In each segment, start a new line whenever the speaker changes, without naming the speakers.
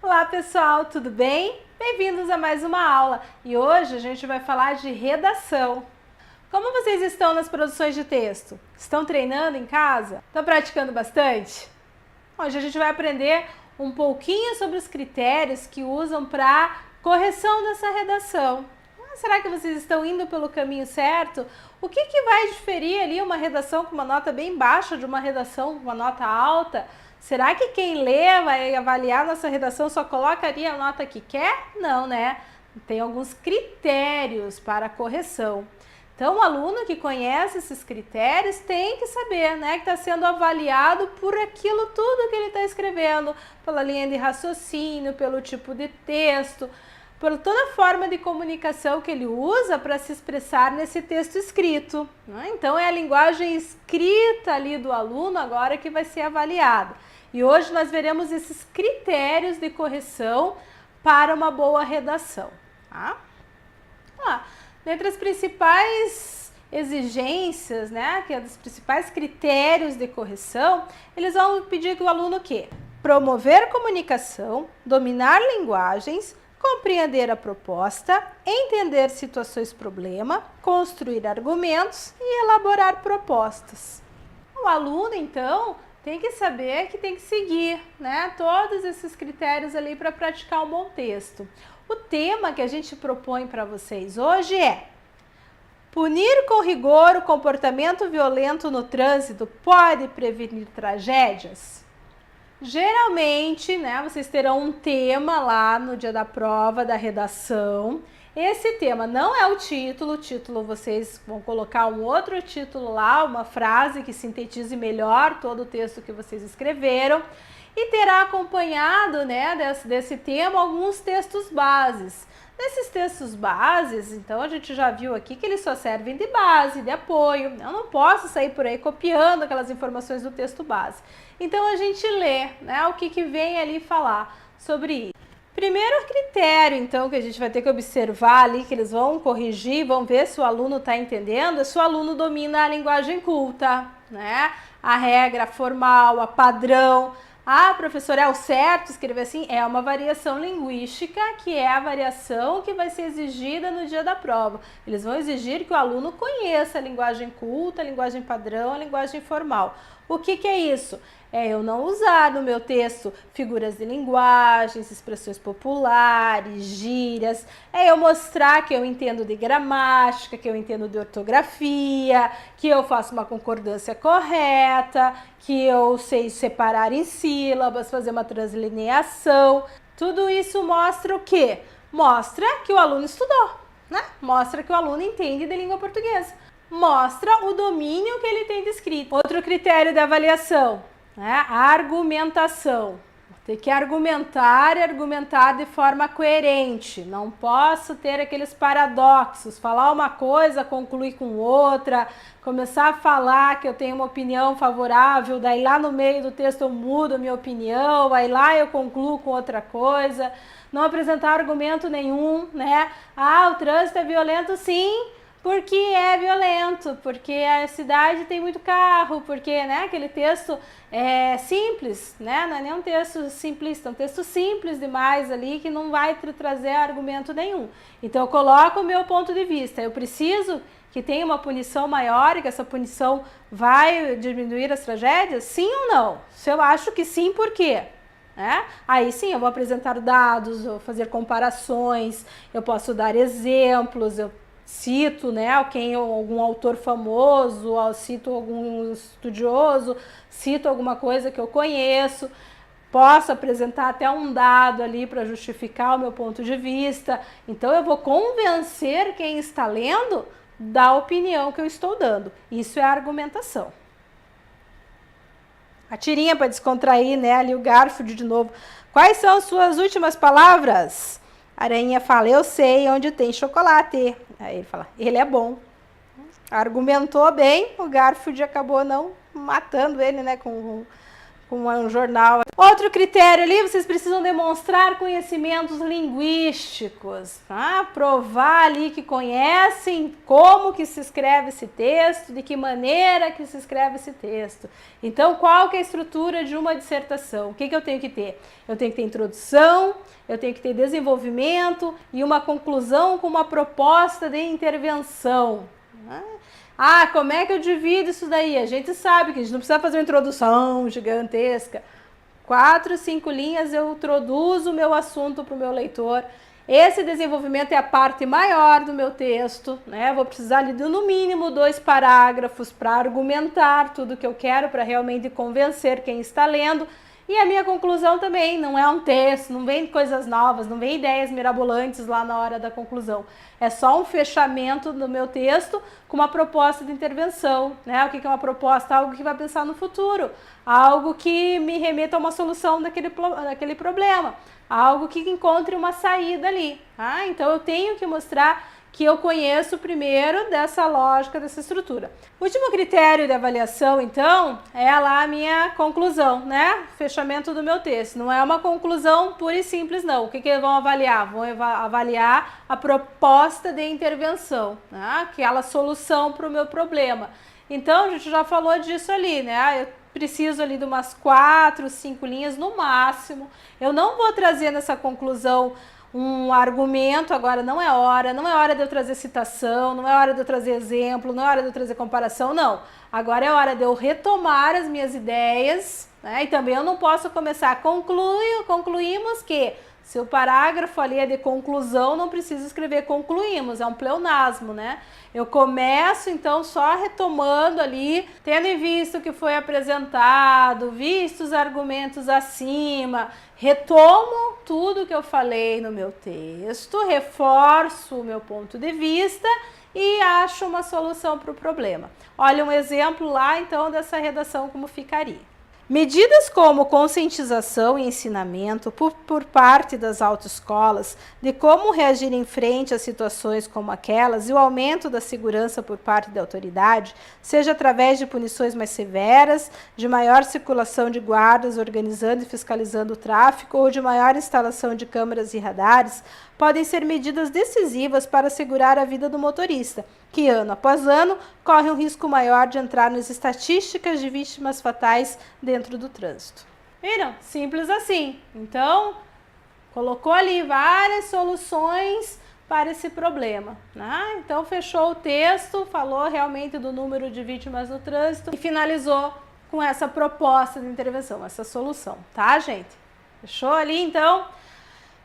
Olá pessoal, tudo bem? Bem-vindos a mais uma aula e hoje a gente vai falar de redação. Como vocês estão nas produções de texto? Estão treinando em casa? Estão praticando bastante? Hoje a gente vai aprender um pouquinho sobre os critérios que usam para correção dessa redação. Será que vocês estão indo pelo caminho certo? O que vai diferir ali uma redação com uma nota bem baixa de uma redação com uma nota alta? Será que quem lê vai avaliar nossa redação só colocaria a nota que quer? Não, né? Tem alguns critérios para a correção. Então, o aluno que conhece esses critérios tem que saber, né, que está sendo avaliado por aquilo tudo que ele está escrevendo, pela linha de raciocínio, pelo tipo de texto, por toda a forma de comunicação que ele usa para se expressar nesse texto escrito. Né? Então, é a linguagem escrita ali do aluno agora que vai ser avaliada. E hoje nós veremos esses critérios de correção para uma boa redação. Tá? Vamos lá. Dentre as principais exigências, né, que é dos principais critérios de correção, eles vão pedir que o aluno o quê? Promover comunicação, dominar linguagens, compreender a proposta, entender situações problema, construir argumentos e elaborar propostas. O aluno, então, tem que saber que tem que seguir, né, todos esses critérios ali para praticar um bom texto. O tema que a gente propõe para vocês hoje é: punir com rigor o comportamento violento no trânsito pode prevenir tragédias? Geralmente, né, vocês terão um tema lá no dia da prova, da redação. Esse tema não é o título vocês vão colocar um outro título lá, uma frase que sintetize melhor todo o texto que vocês escreveram. E terá acompanhado, né, desse tema alguns textos bases. Nesses textos bases, então a gente já viu aqui que eles só servem de base, de apoio. Eu não posso sair por aí copiando aquelas informações do texto base. Então a gente lê, né, o que vem ali falar sobre isso. Primeiro critério, então, que a gente vai ter que observar ali, que eles vão corrigir, vão ver se o aluno está entendendo, é se o aluno domina a linguagem culta, né? A regra formal, a padrão. Ah, professora, é o certo escrever assim? É uma variação linguística, que é a variação que vai ser exigida no dia da prova. Eles vão exigir que o aluno conheça a linguagem culta, a linguagem padrão, a linguagem formal. O que é isso? É eu não usar no meu texto figuras de linguagens, expressões populares, gírias. É eu mostrar que eu entendo de gramática, que eu entendo de ortografia, que eu faço uma concordância correta, que eu sei separar em sílabas, fazer uma translineação. Tudo isso mostra o quê? Mostra que o aluno estudou, né? Mostra que o aluno entende de língua portuguesa. Mostra o domínio que ele tem de escrita. Outro critério de avaliação, né? A argumentação. Tem que argumentar e argumentar de forma coerente. Não posso ter aqueles paradoxos, falar uma coisa, concluir com outra, começar a falar que eu tenho uma opinião favorável, daí lá no meio do texto eu mudo a minha opinião, aí lá eu concluo com outra coisa. Não apresentar argumento nenhum, né? Ah, o trânsito é violento, sim, porque é violento, porque a cidade tem muito carro, porque, né, aquele texto é simples, né, não é nem um texto simplista, é um texto simples demais ali que não vai trazer argumento nenhum. Então eu coloco o meu ponto de vista, eu preciso que tenha uma punição maior e que essa punição vai diminuir as tragédias? Sim ou não? Se eu acho que sim, por quê? Aí sim eu vou apresentar dados, eu vou fazer comparações, eu posso dar exemplos, eu cito, né, algum autor famoso, cito algum estudioso, cito alguma coisa que eu conheço, posso apresentar até um dado ali para justificar o meu ponto de vista. Então eu vou convencer quem está lendo da opinião que eu estou dando. Isso é argumentação. A tirinha para descontrair, né, ali o Garfield de novo. Quais são as suas últimas palavras? A aranha fala, eu sei onde tem chocolate. Aí ele fala, ele é bom. Argumentou bem, o Garfield acabou não matando ele, né, com como é um jornal. Outro critério ali, vocês precisam demonstrar conhecimentos linguísticos, tá? Provar ali que conhecem como que se escreve esse texto, de que maneira que se escreve esse texto. Então, qual que é a estrutura de uma dissertação? O que eu tenho que ter? Eu tenho que ter introdução, eu tenho que ter desenvolvimento e uma conclusão com uma proposta de intervenção. Ah, como é que eu divido isso daí? A gente sabe que a gente não precisa fazer uma introdução gigantesca. 4, 5 linhas eu introduzo o meu assunto para o meu leitor. Esse desenvolvimento é a parte maior do meu texto, né? Vou precisar de no mínimo 2 parágrafos para argumentar tudo que eu quero, para realmente convencer quem está lendo. E a minha conclusão também não é um texto, não vem coisas novas, não vem ideias mirabolantes lá na hora da conclusão. É só um fechamento do meu texto com uma proposta de intervenção, né? O que é uma proposta? Algo que vai pensar no futuro, algo que me remeta a uma solução daquele problema, algo que encontre uma saída ali. Tá? Então eu tenho que mostrar que eu conheço primeiro dessa lógica, dessa estrutura. O último critério de avaliação, então, é lá a minha conclusão, né? Fechamento do meu texto. Não é uma conclusão pura e simples, não. O que eles vão avaliar? Vão avaliar a proposta de intervenção, né? Aquela solução para o meu problema. Então, a gente já falou disso ali, né? Eu preciso ali de umas 4, 5 linhas no máximo. Eu não vou trazer nessa conclusão um argumento, agora não é hora de eu trazer citação, não é hora de eu trazer exemplo, não é hora de eu trazer comparação, não. Agora é hora de eu retomar as minhas ideias, né? E também eu não posso começar, concluímos que, se o parágrafo ali é de conclusão, não preciso escrever concluímos, é um pleonasmo, né? Eu começo, então, só retomando ali, tendo em vista o que foi apresentado, visto os argumentos acima, retomo tudo que eu falei no meu texto, reforço o meu ponto de vista e acho uma solução para o problema. Olha um exemplo lá, então, dessa redação como ficaria. Medidas como conscientização e ensinamento por parte das autoescolas de como reagir em frente a situações como aquelas e o aumento da segurança por parte da autoridade, seja através de punições mais severas, de maior circulação de guardas organizando e fiscalizando o tráfego ou de maior instalação de câmeras e radares, podem ser medidas decisivas para assegurar a vida do motorista, que ano após ano corre um risco maior de entrar nas estatísticas de vítimas fatais dentro do trânsito. Viram? Simples assim. Então, colocou ali várias soluções para esse problema, né? Então, fechou o texto, falou realmente do número de vítimas no trânsito e finalizou com essa proposta de intervenção, essa solução, tá, gente? Fechou ali, então?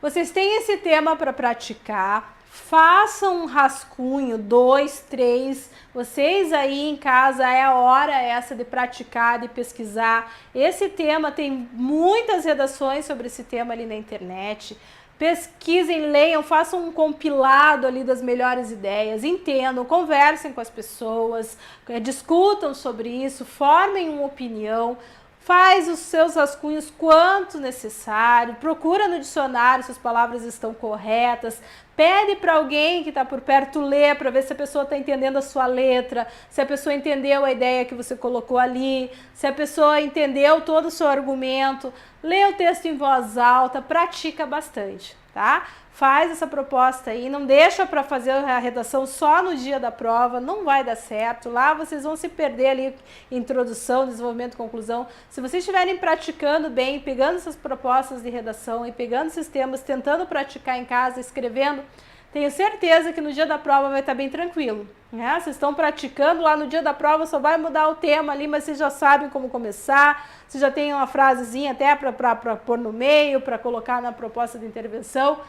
Vocês têm esse tema para praticar, façam um rascunho, 2, 3, vocês aí em casa é a hora essa de praticar, de pesquisar. Esse tema tem muitas redações sobre esse tema ali na internet. Pesquisem, leiam, façam um compilado ali das melhores ideias, entendam, conversem com as pessoas, discutam sobre isso, formem uma opinião. Faz os seus rascunhos quanto necessário, procura no dicionário se as palavras estão corretas, pede para alguém que está por perto ler para ver se a pessoa está entendendo a sua letra, se a pessoa entendeu a ideia que você colocou ali, se a pessoa entendeu todo o seu argumento, lê o texto em voz alta, pratica bastante, tá? Faz essa proposta aí, não deixa para fazer a redação só no dia da prova, não vai dar certo. Lá vocês vão se perder ali, introdução, desenvolvimento, conclusão. Se vocês estiverem praticando bem, pegando essas propostas de redação e pegando esses temas, tentando praticar em casa, escrevendo, tenho certeza que no dia da prova vai estar bem tranquilo, né? Vocês estão praticando, lá no dia da prova só vai mudar o tema ali, mas vocês já sabem como começar, vocês já têm uma frasezinha até para pôr no meio, para colocar na proposta de intervenção.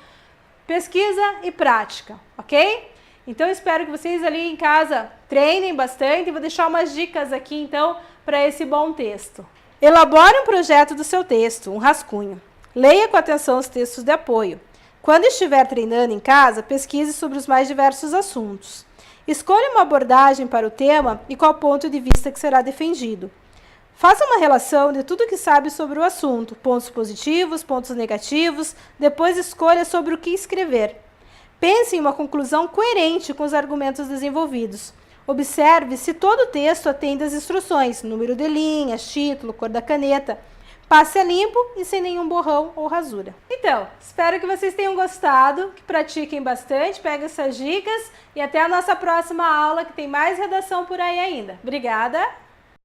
Pesquisa e prática, ok? Então, espero que vocês ali em casa treinem bastante. Vou deixar umas dicas aqui, então, para esse bom texto. Elabore um projeto do seu texto, um rascunho. Leia com atenção os textos de apoio. Quando estiver treinando em casa, pesquise sobre os mais diversos assuntos. Escolha uma abordagem para o tema e qual ponto de vista que será defendido. Faça uma relação de tudo que sabe sobre o assunto, pontos positivos, pontos negativos, depois escolha sobre o que escrever. Pense em uma conclusão coerente com os argumentos desenvolvidos. Observe se todo o texto atende às instruções, número de linhas, título, cor da caneta. passe a limpo e sem nenhum borrão ou rasura. Então, espero que vocês tenham gostado, que pratiquem bastante, peguem essas dicas e até a nossa próxima aula, que tem mais redação por aí ainda. Obrigada!